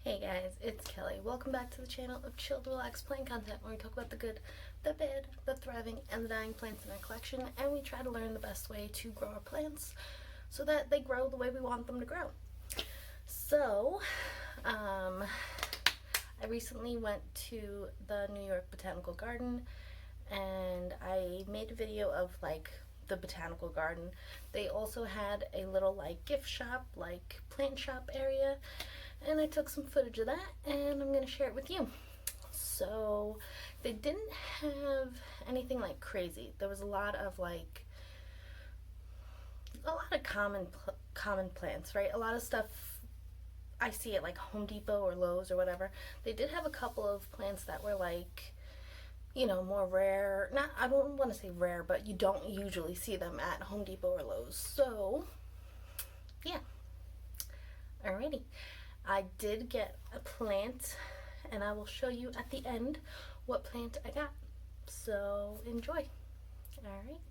Hey guys, it's Kelly. Welcome back to the channel of chilled, relaxed plant content where we talk about the good, the bad, the thriving, and the dying plants in our collection, and we try to learn the best way to grow our plants so that they grow the way we want them to grow. So, I recently went to the New York Botanical Garden and I made a video of like the botanical garden. They also had a little like gift shop, like plant shop area, and I took some footage of that and I'm going to share it with you. So they didn't have anything like crazy. There was a lot of common plants, right? A lot of stuff I see at like Home Depot or Lowe's or whatever. They did have a couple of plants that were like, you know, more rare. Not, I don't want to say rare, but you don't usually see them at Home Depot or Lowe's. So yeah. Alrighty. I did get a plant and I will show you at the end what plant I got. So enjoy. Alright.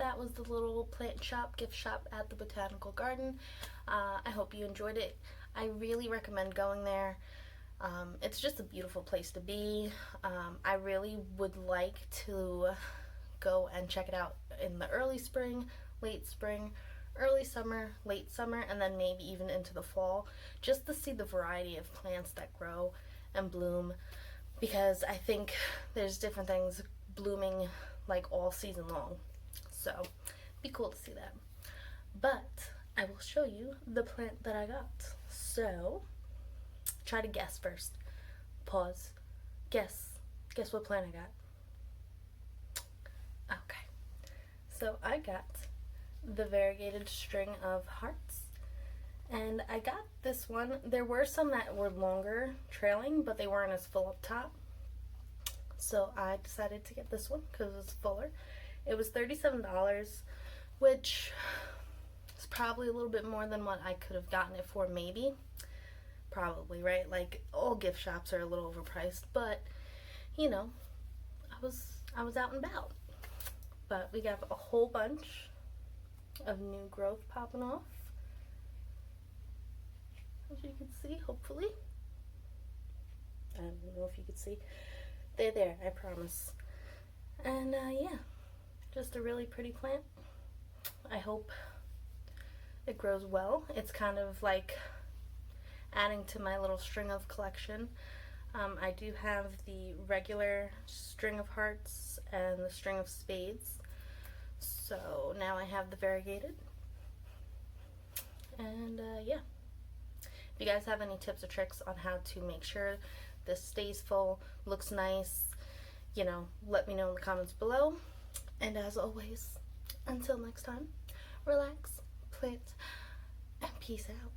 that was the little plant shop, gift shop at the Botanical Garden. I hope you enjoyed it. I really recommend going there. It's just a beautiful place to be. I really would like to go and check it out in the early spring, late spring, early summer, late summer, and then maybe even into the fall, just to see the variety of plants that grow and bloom, because I think there's different things blooming like all season long. So it'd be cool to see that. But I will show you the plant that I got. So try to guess first. Pause. Guess what plant I got. Okay. So I got the variegated string of hearts. And I got this one. There were some that were longer trailing, but they weren't as full up top. So I decided to get this one because it was fuller. It was $37, which is probably a little bit more than what I could have gotten it for, maybe. Probably, right? Like, all gift shops are a little overpriced, but, you know, I was out and about. But we got a whole bunch of new growth popping off, as you can see, hopefully. I don't know if you can see. They're there, I promise. And yeah, just a really pretty plant. I hope it grows well. It's kind of like adding to my little string of collection. I do have the regular string of hearts and the string of spades. So now I have the variegated. And yeah. If you guys have any tips or tricks on how to make sure this stays full, looks nice, you know, let me know in the comments below. And as always, until next time, relax, plant, and peace out.